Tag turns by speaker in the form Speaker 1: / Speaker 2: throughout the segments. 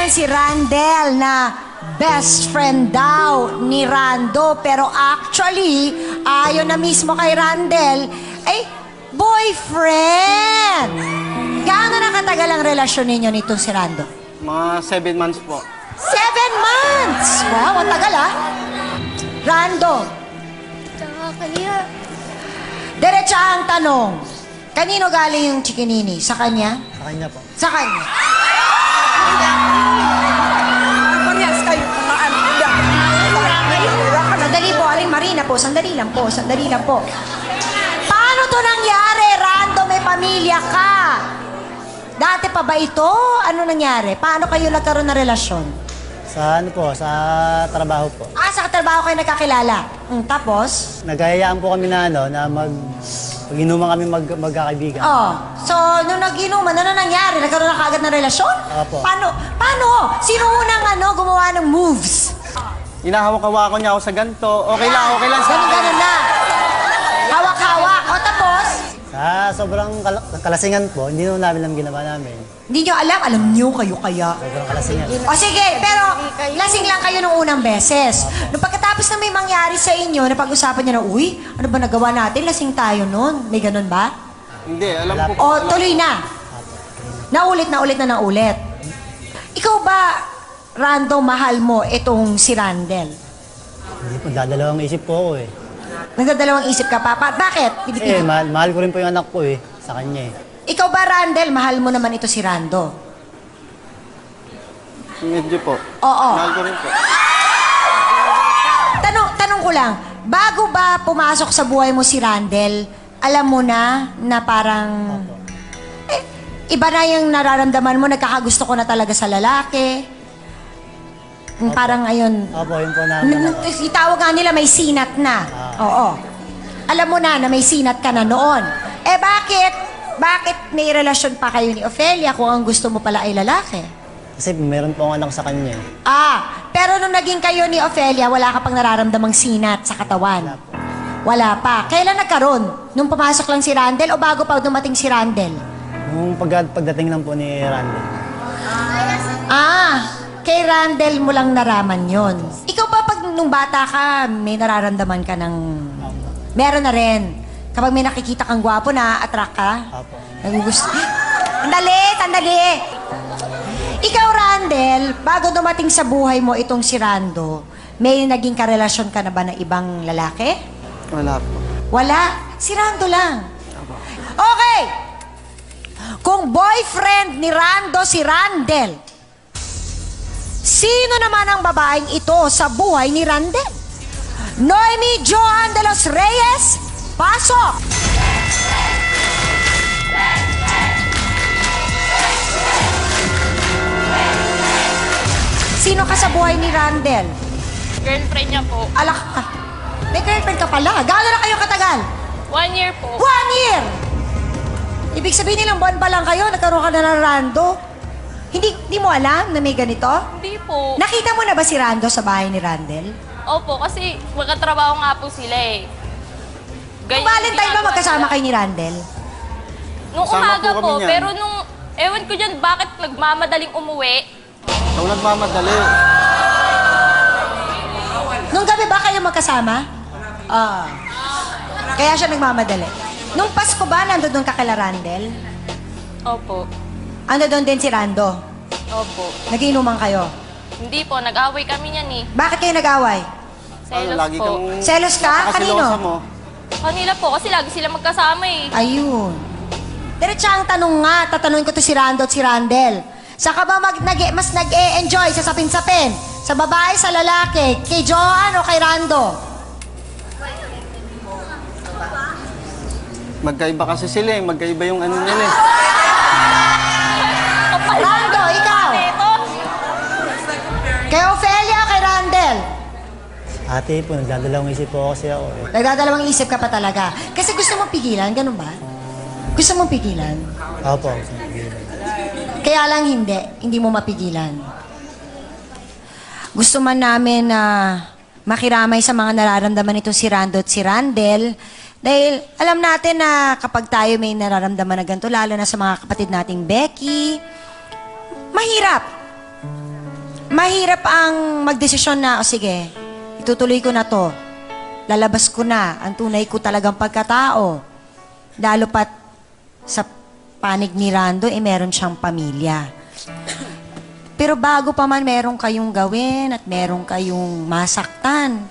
Speaker 1: ngayon si Randel na best friend daw ni Rando. Pero actually, ayon na mismo kay Randel, ay boyfriend! Gaano na katagal ang relasyon ninyo nitong si Rando?
Speaker 2: Mga 7 months po.
Speaker 1: 7 months! Wow, ang tagal ah. Rando,
Speaker 3: Kaya,
Speaker 1: diretsa ang tanong. Kanino galing yung chikinini? Sa kanya?
Speaker 4: Sa kanya po.
Speaker 1: Sa kanya.
Speaker 3: parehas kayo mga ano.
Speaker 1: Sandali po, Aling Marina po. Sandali lang po, sandali lang po. Paano to nangyari? Rando, may pamilya ka. Dati pa ba ito? Ano nangyari? Paano kayo nagkaroon ng relasyon?
Speaker 4: Sa ano po, sa trabaho po.
Speaker 1: Ah, sa katrabaho kayo nagkakilala. Tapos?
Speaker 4: Nagkayayaan po kami na ano, na mag-inuman kami magkakaibigan.
Speaker 1: Oh, so nung nag-inuman, ano nangyari? Nagkaroon na kaagad ng relasyon?
Speaker 4: Opo.
Speaker 1: Paano? Sino unang gumawa ng moves?
Speaker 2: Hinahawak-hawakan niya ako sa ganito. Okay lang sa akin.
Speaker 1: Ganun na. Hawak-hawak. O tapos?
Speaker 4: Sa sobrang kalasingan po, hindi naman namin alam ginawa namin.
Speaker 1: Hindi nyo alam. Alam nyo kayo kaya.
Speaker 4: Sobrang kalasingan.
Speaker 1: O sige, pero lasing lang kayo nung unang beses. Nung pagkatapos na may mangyari sa inyo, napag-usapan nyo na, uy, ano ba nagawa natin? Lasing tayo nun. May ganun ba?
Speaker 2: Hindi, alam ko.
Speaker 1: O tuloy na. Naulit na naulit. Ikaw ba, Rando, mahal mo itong si Randel?
Speaker 4: Hindi po, dadalawang isip po ako eh.
Speaker 1: Nagdadalawang isip ka pa. Bakit?
Speaker 4: Kasi mahal ko rin po yung anak ko eh, sa kanya eh.
Speaker 1: Ikaw ba, Randel, mahal mo naman ito si Rando?
Speaker 2: Medyo po.
Speaker 1: Oo.
Speaker 2: Mahal ko rin po.
Speaker 1: Tanong ko lang, bago ba pumasok sa buhay mo si Randel, alam mo na parang iba na yung nararamdaman mo, nagkakagusto ko na talaga sa lalaki? Parang ayun,
Speaker 4: Opo, yun po na.
Speaker 1: itawag nga nila may sinat na. Oo. Alam mo na may sinat ka na noon. Eh bakit may relasyon pa kayo ni Ofelia kung ang gusto mo pala ay lalaki?
Speaker 4: Kasi meron po akong anak sa kanya eh.
Speaker 1: Pero nung naging kayo ni Ofelia, wala ka pang nararamdamang sinat sa katawan? Wala pa. Kailan nagkaroon? Nung pumasok lang si Randel o bago pa dumating si Randel?
Speaker 4: Nung pagdating lang po ni Randy.
Speaker 1: Kay Randel mo lang naraman yon. Ikaw ba pag nung bata ka, may nararamdaman ka ng... Meron na rin. Kapag may nakikita kang gwapo na attract ka?
Speaker 4: Opo.
Speaker 1: Nagugusto. Sandali! Ikaw, Randel, bago dumating sa buhay mo itong si Rando, may naging karelasyon ka na ba ng ibang lalaki?
Speaker 2: Wala po.
Speaker 1: Wala? Si Rando lang. Okay! Kung boyfriend ni Rando si Randel, sino naman ang babaeng ito sa buhay ni Randel? Noemi Joan de los Reyes, pasok! Sino ka sa buhay ni Randel?
Speaker 5: Girlfriend niya po.
Speaker 1: Alak ka. May girlfriend ka pala. Gaano na kayo katagal?
Speaker 5: 1 year po.
Speaker 1: 1 year! Ibig sabihin nilang buwan pa lang kayo, nagkaroon ka na ng Rando. Hindi mo alam na may ganito?
Speaker 5: Hindi po.
Speaker 1: Nakita mo na ba si Rando sa bahay ni Randel?
Speaker 5: Opo, kasi magkatrabaho nga po sila eh.
Speaker 1: Nung Valentine ba magkasama kayo ni Randel?
Speaker 5: Nung
Speaker 2: Kasama
Speaker 5: umaga
Speaker 2: po kami
Speaker 5: po,
Speaker 2: niyan.
Speaker 5: pero nung... Ewan ko dyan, bakit nagmamadaling umuwi?
Speaker 2: Ako nagmamadali.
Speaker 1: Nung gabi ba kayo magkasama? Kaya siya nagmamadali. Nung Pasko ba, nandun ka kala Randel?
Speaker 5: Opo.
Speaker 1: Ano doon din si Rando?
Speaker 5: Opo.
Speaker 1: Nagiinuman kayo?
Speaker 5: Hindi po, nag-away kami niyan eh.
Speaker 1: Bakit kayo nag-away?
Speaker 5: Selos
Speaker 2: lagi
Speaker 5: po.
Speaker 2: kang...
Speaker 1: Selos ka?
Speaker 2: napakasilosa
Speaker 1: Kanino?
Speaker 2: mo.
Speaker 5: Kanila po, kasi lagi sila magkasama eh.
Speaker 1: Ayun. Diretsa ang tanong nga, tatanungin ko to si Rando at si Randel. Saka ba mas nag-e-enjoy sa sapin-sapin? Sa babae, sa lalaki? Kay Joan o kay Rando?
Speaker 2: Magkaiba kasi sila eh. Magkaiba yung ano nila eh.
Speaker 1: Rando, ikaw! Kay Ofelia o kay Randel?
Speaker 4: Ate po, nagdadalawang isip po kasi ako eh.
Speaker 1: Nagdadalawang isip ka pa talaga. Kasi gusto mong pigilan, ganun ba? Gusto mong pigilan?
Speaker 4: Opo.
Speaker 1: Kaya lang hindi mo mapigilan. Gusto man namin na makiramay sa mga nararamdaman nito si Rando at si Randel dahil alam natin na kapag tayo may nararamdaman na ganito, lalo na sa mga kapatid nating Becky, mahirap. Mahirap ang magdesisyon na, o sige, itutuloy ko na to. Lalabas ko na ang tunay ko talagang pagkatao. Lalo pat sa panig ni Rando, meron siyang pamilya. Pero bago pa man meron kayong gawin at meron kayong masaktan,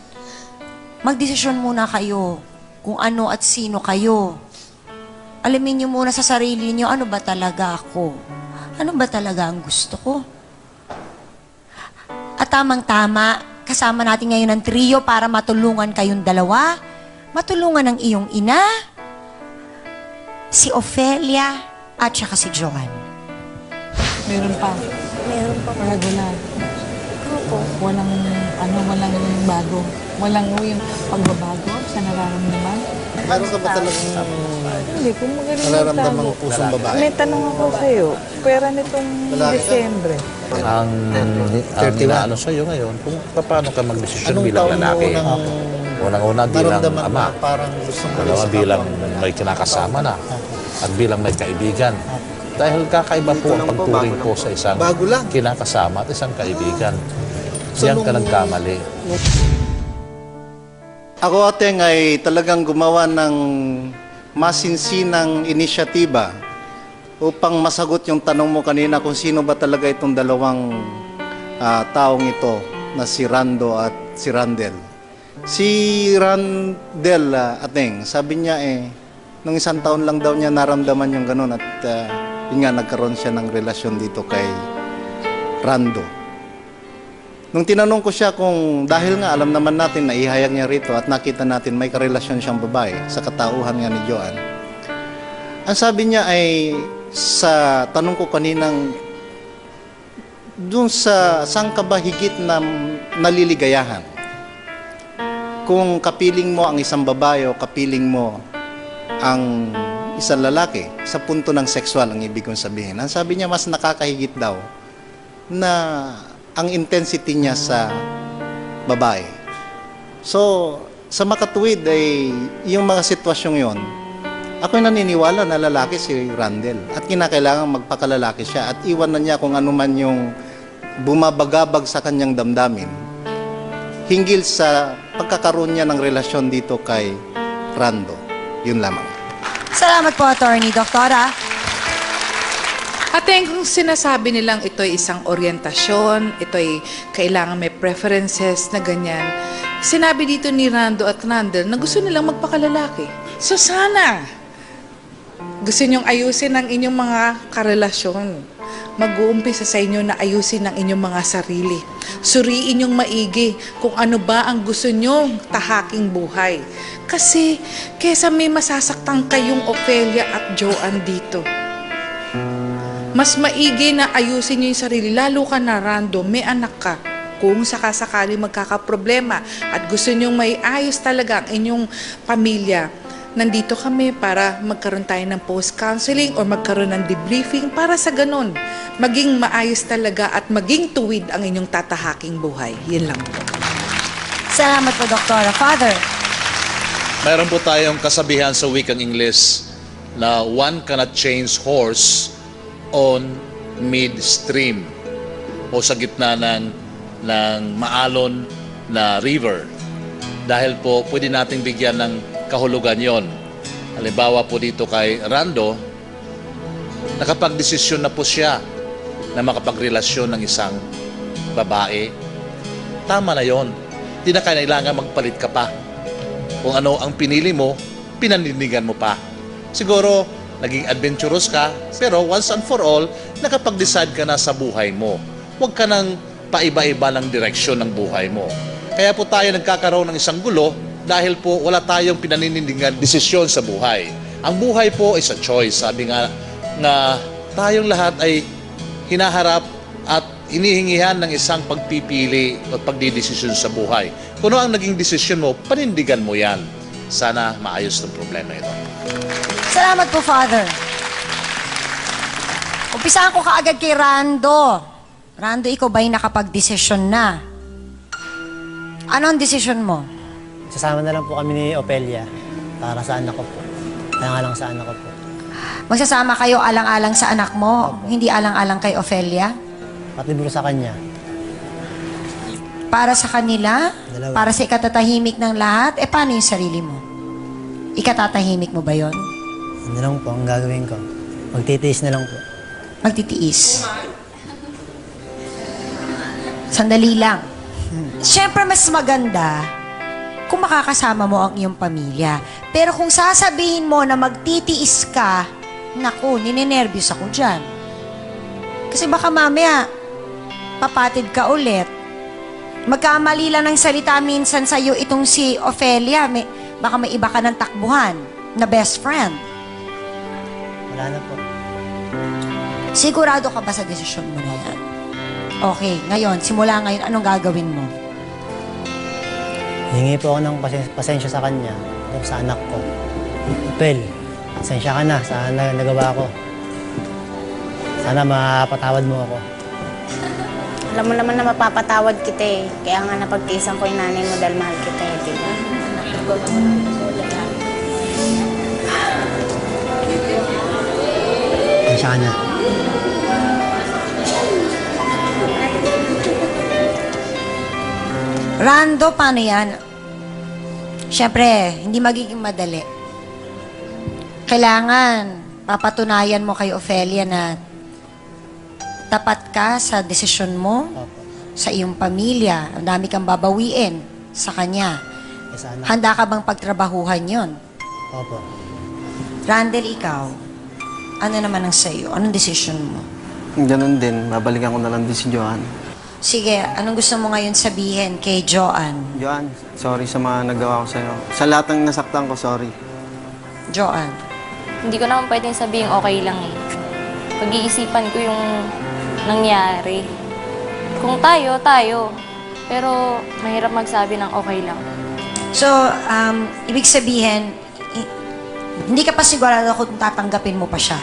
Speaker 1: magdesisyon muna kayo kung ano at sino kayo. Alamin niyo muna sa sarili niyo, ano ba talaga ako? Ano ba talaga ang gusto ko? At tamang-tama, kasama natin ngayon ang trio para matulungan kayong dalawa. Matulungan ang iyong ina, si Ofelia, at saka si Joan.
Speaker 6: Meron pa.
Speaker 3: Meron pa po.
Speaker 6: Wala.
Speaker 3: Opo.
Speaker 6: Walang bago. Walang yung pagbabago sa nararamdaman.
Speaker 7: Meron ka ba talagang
Speaker 6: Hindi, kung magaling
Speaker 7: nararamdaman
Speaker 6: magtago.
Speaker 7: pusong babae?
Speaker 6: May tanong ako sa'yo. Pera nitong
Speaker 7: Lalaki ka?
Speaker 6: Desyembre.
Speaker 8: Ang inaano sa'yo ngayon, kung paano ka magdesisyon
Speaker 7: Anong
Speaker 8: bilang
Speaker 7: taon mo
Speaker 8: lalaki.
Speaker 7: nang
Speaker 8: Unang-una bilang
Speaker 7: naramdaman
Speaker 8: ama.
Speaker 7: na parang gusto mo
Speaker 8: Dalawa
Speaker 7: sa
Speaker 8: bilang
Speaker 7: kapwa?
Speaker 8: may kinakasama na. At bilang may kaibigan. Dahil kakaiba po ang pagturing po sa isang
Speaker 7: Bago lang.
Speaker 8: kinakasama at isang kaibigan.
Speaker 7: So,
Speaker 8: Diyan ka
Speaker 7: nung-
Speaker 8: nagkamali.
Speaker 2: Ako ateng ay talagang gumawa ng masinsinang inisyatiba upang masagot yung tanong mo kanina kung sino ba talaga itong dalawang taong ito na si Rando at si Randel. Si Randel, ateng, sabi niya nung isang taon lang daw niya naramdaman yung ganun at yun nga nagkaroon siya ng relasyon dito kay Rando. Nung tinanong ko siya kung dahil nga alam naman natin na ihayag niya rito at nakita natin may karelasyon siyang babae sa katauhan nga ni Joan, ang sabi niya ay sa tanong ko kaninang dun sa saan ka ba higit na naliligayahan? Kung kapiling mo ang isang babae o kapiling mo ang isang lalaki, sa punto ng sexual ang ibig kong sabihin. Ang sabi niya mas nakakahigit daw na ang intensity niya sa babae. So, sa makatuwid ay yung mga sitwasyong yon, ako'y naniniwala na lalaki si Randel at kinakailangan magpakalalaki siya at iwan na niya kung ano man yung bumabagabag sa kanyang damdamin hinggil sa pagkakaroon niya ng relasyon dito kay Rando. Yun lamang.
Speaker 1: Salamat po, Attorney. Doktora?
Speaker 9: At kung sinasabi nilang ito ay isang orientasyon, ito ay kailangan may preferences na ganyan, sinabi dito ni Rando at Randel na gusto nilang magpakalalaki. So sana, gusto niyong ayusin ang inyong mga karelasyon. Mag-uumpisa sa inyo na ayusin ang inyong mga sarili. Suriin niyong maigi kung ano ba ang gusto niyong tahaking buhay. Kasi, kesa may masasaktan kayong Ofelia at Joan dito, mas maigi na ayusin niyo yung sarili. Lalo ka na, Rando, may anak ka. Kung sakasakali magkakaproblema at gusto niyong may ayos talaga ang inyong pamilya, nandito kami para magkaroon tayo ng post-counseling o magkaroon ng debriefing para sa ganun, maging maayos talaga at maging tuwid ang inyong tatahaking buhay. Yun lang po.
Speaker 1: Salamat po, Doktora. Father?
Speaker 8: Mayroon po tayong kasabihan sa wikang English na one cannot change horse on midstream o sa gitna ng maalon na river. Dahil po pwede nating bigyan ng kahulugan yon. Halimbawa po dito kay Rando, nakapagdesisyon na po siya na makapagrelasyon ng isang babae. Tama na yon. Di na kailangan magpalit ka pa. Kung ano ang pinili mo, pinanindigan mo pa. Siguro, naging adventurous ka, pero once and for all, nakapag-decide ka na sa buhay mo. Huwag ka nang paiba-iba ng direksyon ng buhay mo. Kaya po tayo nagkakaroon ng isang gulo dahil po wala tayong pinaninindigan desisyon sa buhay. Ang buhay po is a choice. Sabi nga tayong lahat ay hinaharap at inihingihan ng isang pagpipili at pagdidesisyon sa buhay. Kung ano ang naging desisyon mo, panindigan mo yan. Sana maayos ng problema ito.
Speaker 1: Salamat po, Father. Umpisahan ko kaagad kay Rando. Rando, ikaw ba'y nakapag-desisyon na? Ano ang desisyon mo?
Speaker 4: Sasama na lang po kami ni Ofelia para sa anak ko po. Alang-alang sa anak ko po.
Speaker 1: Magsasama kayo alang-alang sa anak mo, hindi alang-alang kay Ofelia?
Speaker 4: Pati bro sa kanya.
Speaker 1: Para sa kanila?
Speaker 4: Dalawa.
Speaker 1: Para sa ikatatahimik ng lahat? Paano yung sarili mo? Ikatatahimik mo ba yon?
Speaker 4: Ano lang po ang gagawin ko? Magtitiis na lang po.
Speaker 1: Magtitiis. Sandali lang. Siyempre, mas maganda kung makakasama mo ang iyong pamilya. Pero kung sasabihin mo na magtitiis ka, naku, ninenervyos ako dyan. Kasi baka mamaya, papatid ka ulit. Magkamali lang ng salita minsan sa'yo itong si Ofelia. Baka may iba ka ng takbuhan na best friend.
Speaker 4: Wala na po.
Speaker 1: Sigurado ka ba sa desisyon mo na yan? Okay, ngayon, simula ngayon, anong gagawin mo?
Speaker 4: Hingi po ako ng pasensya sa kanya, sa anak ko. Pel, pasensya ka na sa nagawa ko. Sana mapatawad mo ako.
Speaker 3: Alam mo naman na mapapatawad kita eh. Kaya nga napagtiisan ko yung nanay mo dahil mahal kita eh, di ba?
Speaker 4: Pasensya ka na.
Speaker 1: Rando, paano yan? Siyempre, hindi magiging madali. Kailangan papatunayan mo kay Ofelia na tapat ka sa desisyon mo,
Speaker 4: Opo.
Speaker 1: sa iyong pamilya. Ang dami kang babawiin sa kanya.
Speaker 4: Sa anak.
Speaker 1: Handa ka bang pagtrabahuhan yon?
Speaker 4: Opo.
Speaker 1: Randel, ikaw, ano naman ang sa'yo? Anong desisyon mo?
Speaker 7: Ganun din, babalikan ko na lang din si Joanne.
Speaker 1: Sige, anong gusto mo ngayon sabihin kay Joanne?
Speaker 7: Joanne, sorry sa mga nagawa ko sa'yo. Sa lahat ng nasaktan ko, sorry.
Speaker 1: Joanne.
Speaker 5: Hindi ko naman pwedeng sabihin okay lang eh. Pag-iisipan ko yung nangyari. Kung tayo, tayo. Pero mahirap magsabi ng okay lang.
Speaker 1: So, ibig sabihin, hindi ka pa sigurado kung tatanggapin mo pa siya.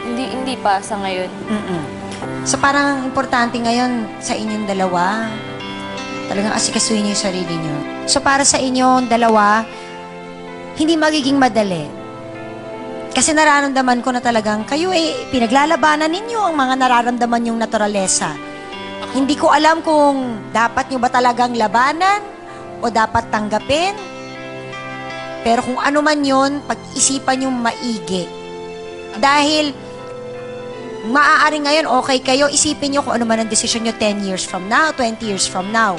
Speaker 5: Hindi pa sa ngayon.
Speaker 1: Mm-mm. So, parang importante ngayon sa inyong dalawa, talagang asikasuhin niyo yung sarili niyo. So, para sa inyong dalawa, hindi magiging madali. Kasi nararamdaman ko na talagang kayo pinaglalabanan ninyo ang mga nararamdaman yung naturalesa. Hindi ko alam kung dapat nyo ba talagang labanan o dapat tanggapin. Pero kung ano man yun, pag-isipan nyo maigi. Dahil maaari ngayon, okay kayo, isipin nyo kung ano man ang desisyon nyo 10 years from now, 20 years from now.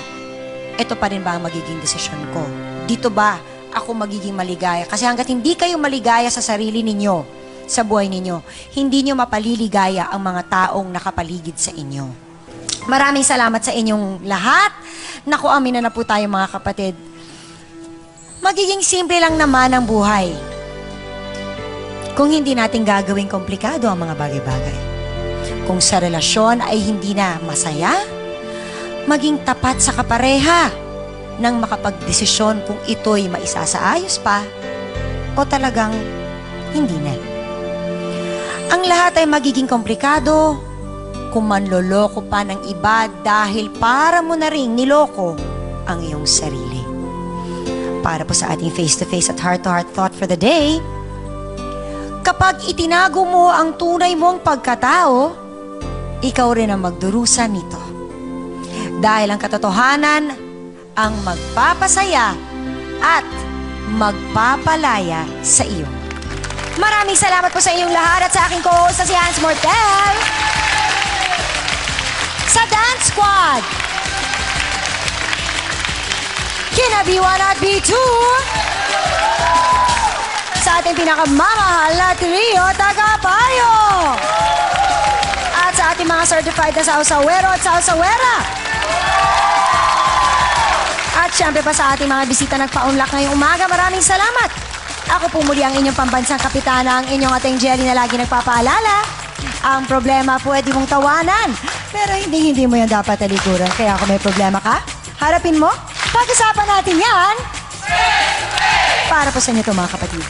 Speaker 1: Ito pa rin ba ang magiging desisyon ko? Dito ba ako magiging maligaya? Kasi hanggat hindi kayo maligaya sa sarili ninyo, sa buhay ninyo, hindi nyo mapaliligaya ang mga taong nakapaligid sa inyo. Maraming salamat sa inyong lahat. Naku, amin na po tayo mga kapatid. Magiging simple lang naman ang buhay kung hindi natin gagawing komplikado ang mga bagay-bagay. Kung sa relasyon ay hindi na masaya, maging tapat sa kapareha nang makapagdesisyon kung ito'y maisasaayos pa o talagang hindi na. Ang lahat ay magiging komplikado kung manloloko pa ng iba dahil para mo na ring niloko ang iyong sarili. Para po sa ating face-to-face at heart-to-heart thought for the day, kapag itinago mo ang tunay mong pagkatao, ikaw rin ang magdurusa nito. Dahil ang katotohanan ang magpapasaya at magpapalaya sa iyo. Maraming salamat po sa inyong lahat at sa aking co-host na si Hans Mortel. Sa Dance Squad, kina B1 at B2. Sa ating pinakamamahal na trio, Tagapayo. At sa ating mga certified na sausawero at sausawera. At syempre pa sa ating mga bisita nagpa-unlock ngayong umaga, maraming salamat. Ako po muli ang inyong pambansang kapitana, ang inyong ating Jelly na lagi nagpapaalala. Ang problema pwede mong tawanan, pero hindi mo yan dapat talikuran. Kaya kung may problema ka, harapin mo, pag-usapan natin yan. Para po sa inyo ito mga kapatid.